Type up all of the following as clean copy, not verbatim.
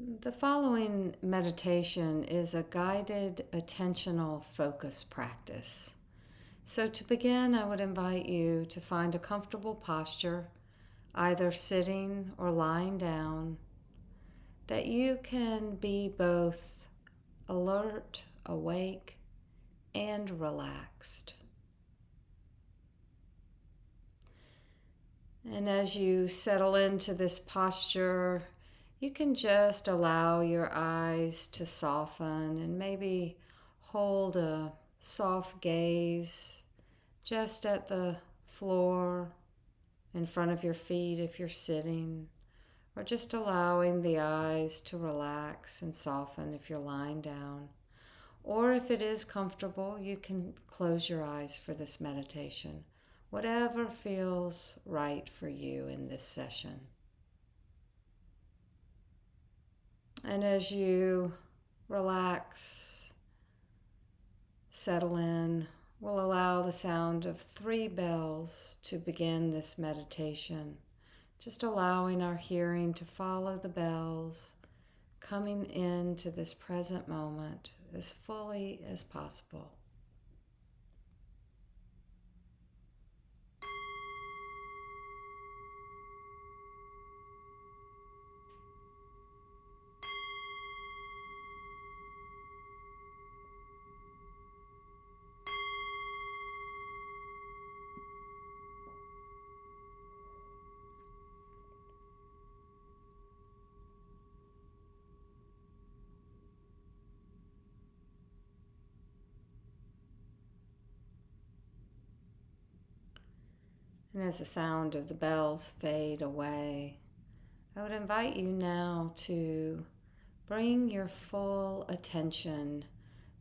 The following meditation is a guided attentional focus practice. So to begin, I would invite you to find a comfortable posture, either sitting or lying down, that you can be both alert, awake, and relaxed. And as you settle into this posture, you can just allow your eyes to soften and maybe hold a soft gaze just at the floor in front of your feet if you're sitting, or just allowing the eyes to relax and soften if you're lying down. Or if it is comfortable, you can close your eyes for this meditation. Whatever feels right for you in this session. And as you relax, settle in, we'll allow the sound of 3 bells to begin this meditation. Just allowing our hearing to follow the bells, coming into this present moment as fully as possible. And as the sound of the bells fade away, I would invite you now to bring your full attention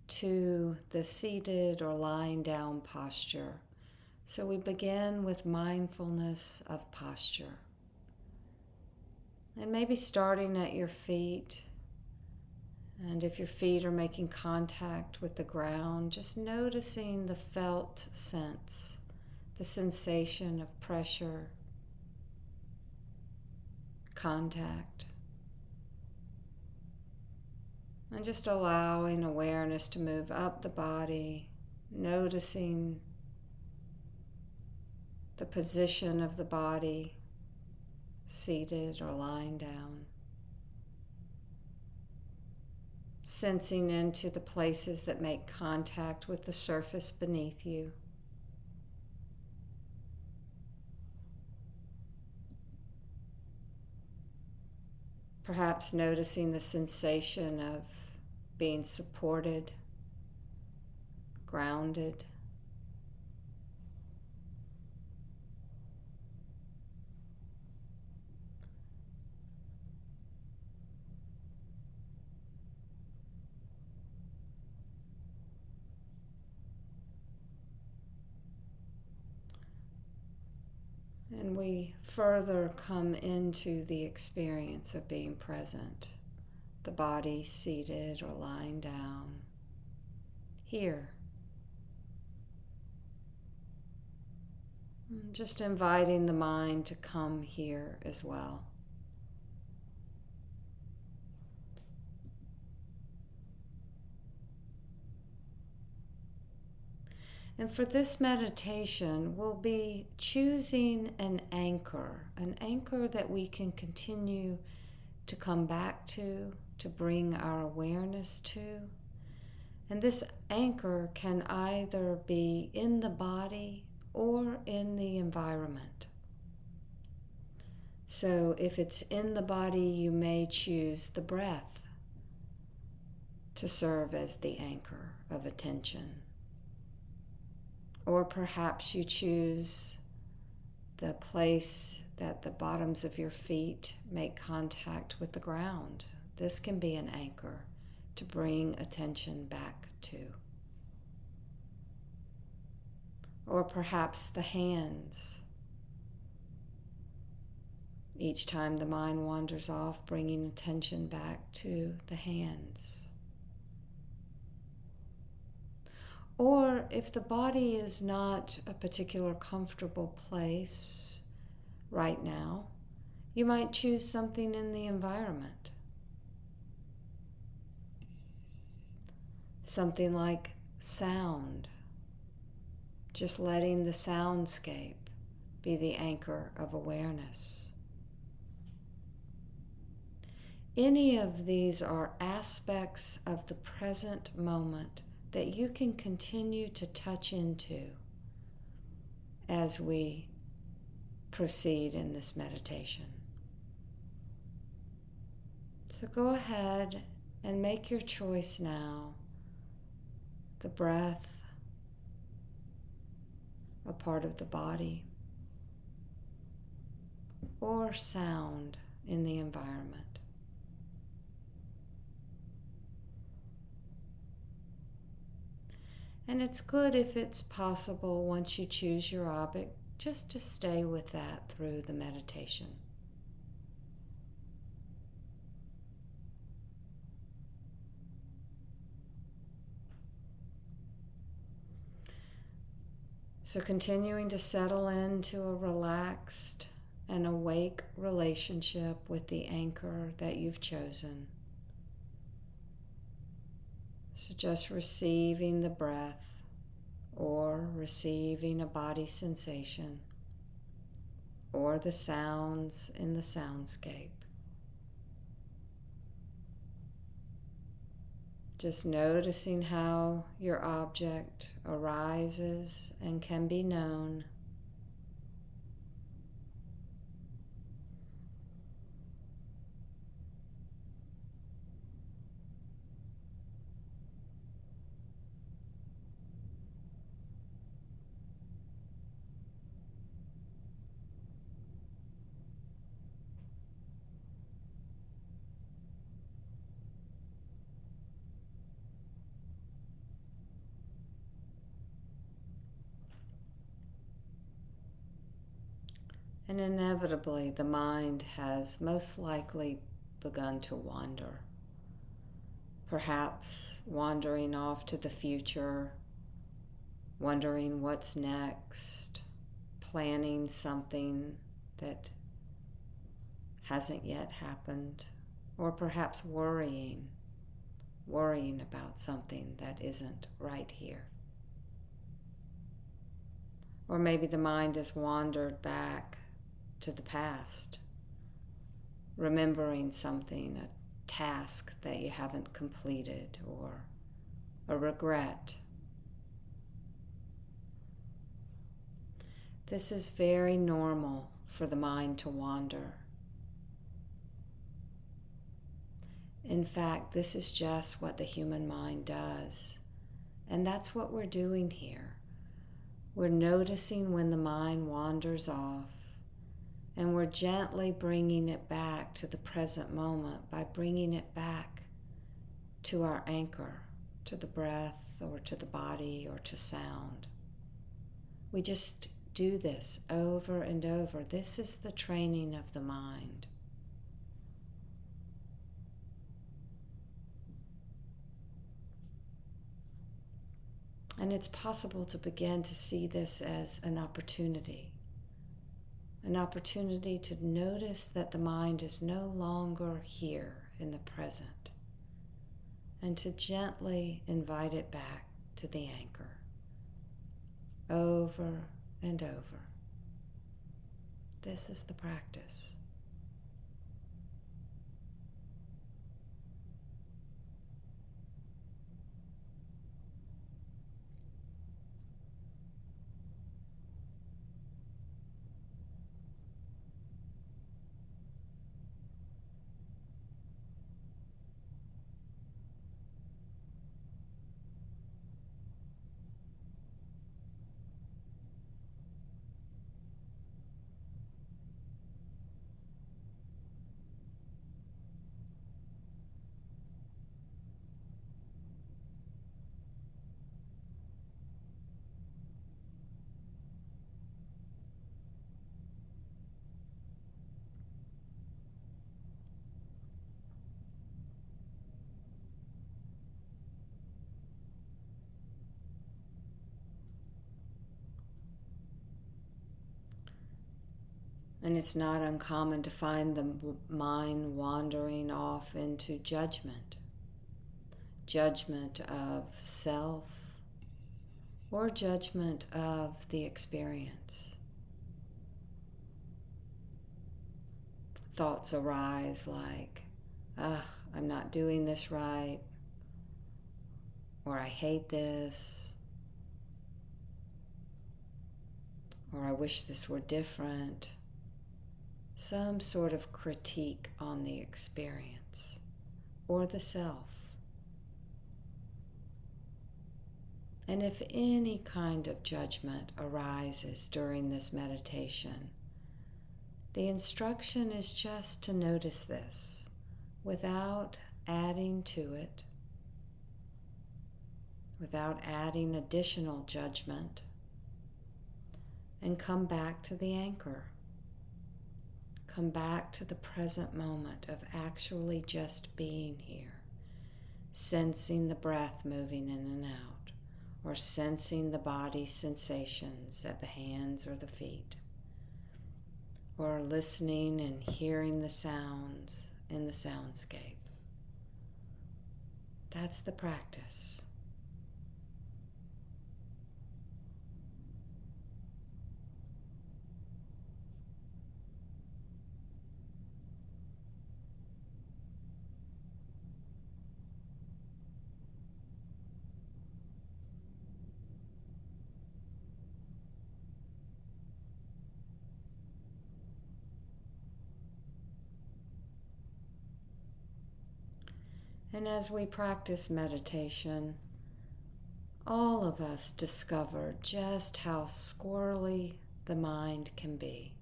to the seated or lying down posture. So we begin with mindfulness of posture. And maybe starting at your feet. And if your feet are making contact with the ground, just noticing the felt sense, the sensation of pressure, contact. And just allowing awareness to move up the body, noticing the position of the body, seated or lying down. Sensing into the places that make contact with the surface beneath you. Perhaps noticing the sensation of being supported, grounded. And we further come into the experience of being present, the body seated or lying down, here. Just inviting the mind to come here as well. And for this meditation, we'll be choosing an anchor that we can continue to come back to bring our awareness to. And this anchor can either be in the body or in the environment. So if it's in the body, you may choose the breath to serve as the anchor of attention. Or perhaps you choose the place that the bottoms of your feet make contact with the ground. This can be an anchor to bring attention back to. Or perhaps the hands. Each time the mind wanders off, bringing attention back to the hands. Or if the body is not a particular comfortable place right now, you might choose something in the environment. something like sound, just letting the soundscape be the anchor of awareness. Any of these are aspects of the present moment that you can continue to touch into as we proceed in this meditation. So go ahead and make your choice now. The breath, a part of the body, or sound in the environment. And it's good if it's possible, once you choose your object, just to stay with that through the meditation. So continuing to settle into a relaxed and awake relationship with the anchor that you've chosen. So just receiving the breath or receiving a body sensation or the sounds in the soundscape. Just noticing how your object arises and can be known. And inevitably, the mind has most likely begun to wander. Perhaps wandering off to the future, wondering what's next, planning something that hasn't yet happened, or perhaps worrying about something that isn't right here. Or maybe the mind has wandered back to the past, remembering something, a task that you haven't completed, or a regret. This is very normal for the mind to wander. In fact, this is just what the human mind does. And that's what we're doing here. We're noticing when the mind wanders off, and we're gently bringing it back to the present moment by bringing it back to our anchor, to the breath or to the body or to sound. We just do this over and over. This is the training of the mind. And it's possible to begin to see this as an opportunity to notice that the mind is no longer here in the present, and to gently invite it back to the anchor over and over. This is the practice. And it's not uncommon to find the mind wandering off into judgment judgment of self or judgment of the experience. Thoughts arise like, ugh, I'm not doing this right, or I hate this, or I wish this were different. Some sort of critique on the experience or the self. And if any kind of judgment arises during this meditation, the instruction is just to notice this without adding to it, without adding additional judgment, and come back to the anchor. Come back to the present moment of actually just being here, sensing the breath moving in and out, or sensing the body's sensations at the hands or the feet, or listening and hearing the sounds in the soundscape. That's the practice. And as we practice meditation, all of us discover just how squirrely the mind can be.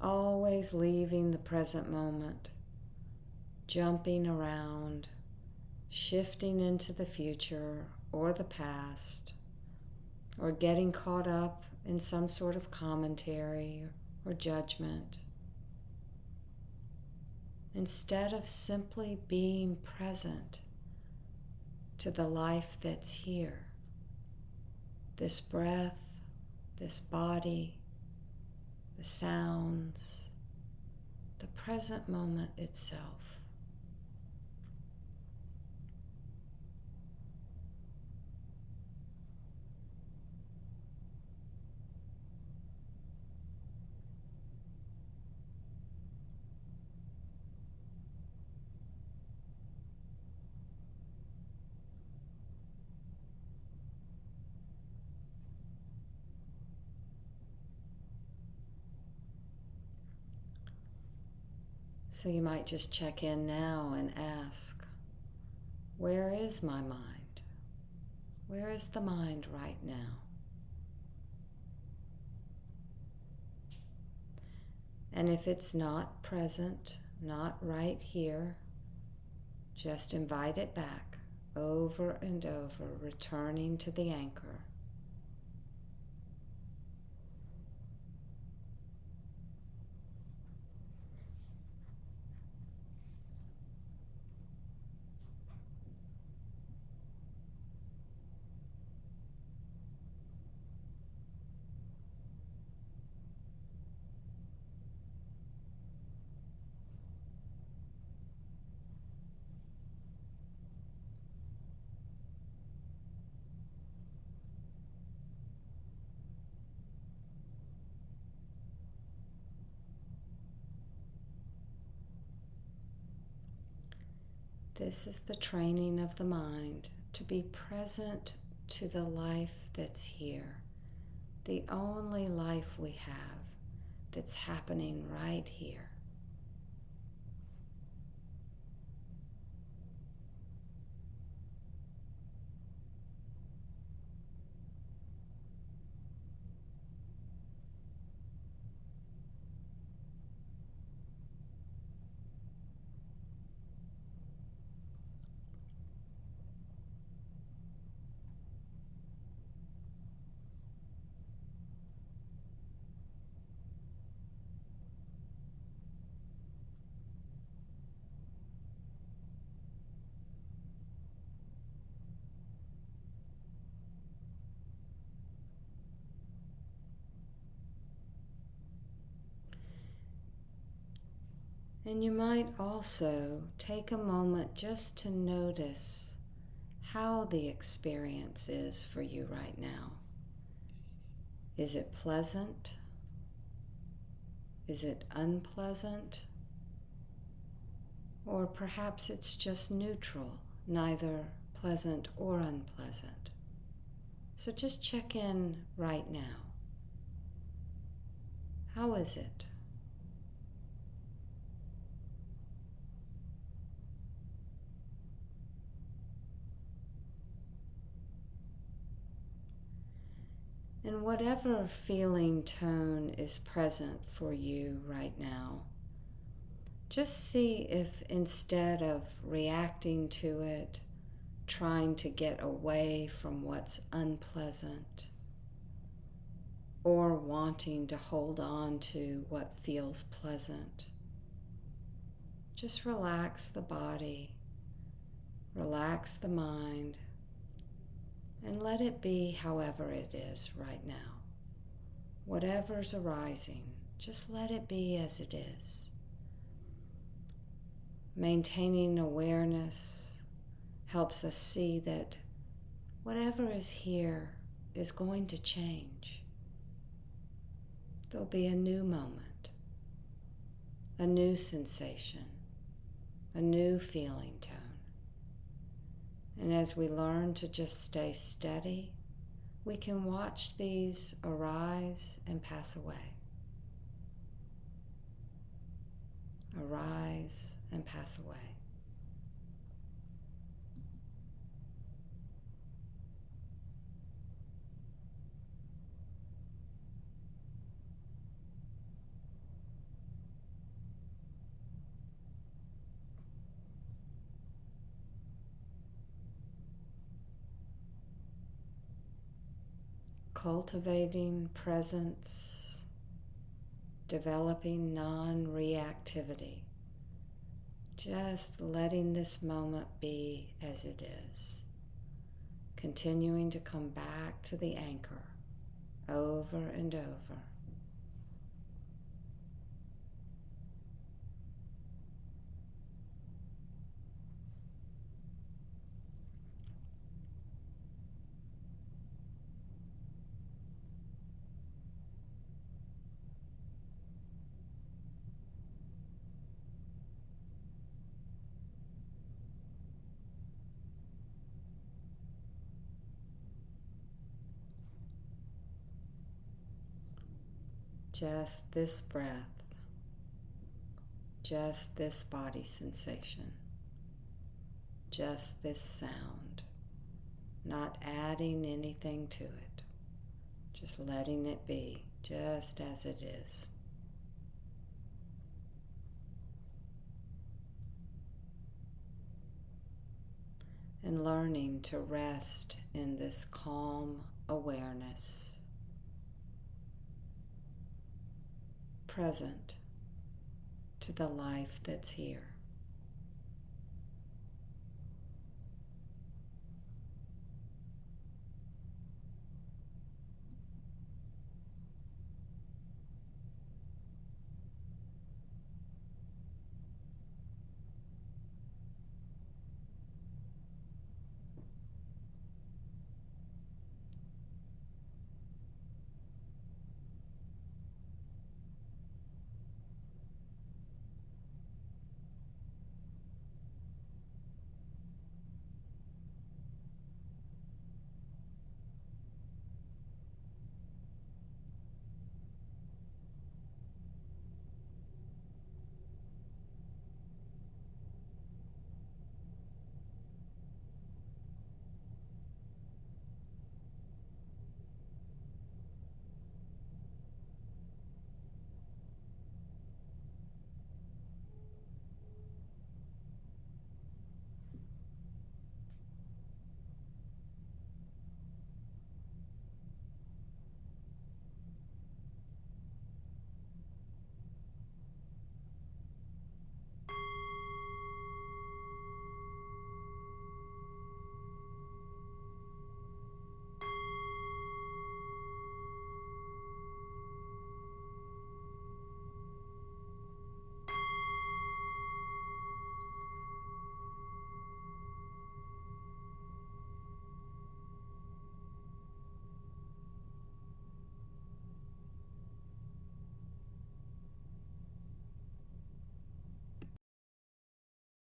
Always leaving the present moment, jumping around, shifting into the future or the past, or getting caught up in some sort of commentary or judgment, instead of simply being present to the life that's here, this breath, this body, the sounds, the present moment itself. So you might just check in now and ask, where is my mind? Where is the mind right now? And if it's not present, not right here, just invite it back over and over, returning to the anchor. This is the training of the mind to be present to the life that's here, the only life we have that's happening right here. And you might also take a moment just to notice how the experience is for you right now. Is it pleasant? Is it unpleasant? Or perhaps it's just neutral, neither pleasant or unpleasant. So just check in right now. How is it? And whatever feeling tone is present for you right now, just see if instead of reacting to it, trying to get away from what's unpleasant, or wanting to hold on to what feels pleasant, just relax the body, relax the mind, and let it be however it is right now. Whatever's arising, just let it be as it is. Maintaining awareness helps us see that whatever is here is going to change. There'll be a new moment, a new sensation, a new feeling tone. And as we learn to just stay steady, we can watch these arise and pass away. Arise and pass away. Cultivating presence, developing non-reactivity, just letting this moment be as it is, continuing to come back to the anchor over and over. Just this breath, just this body sensation, just this sound, not adding anything to it, just letting it be just as it is. And learning to rest in this calm awareness, present to the life that's here.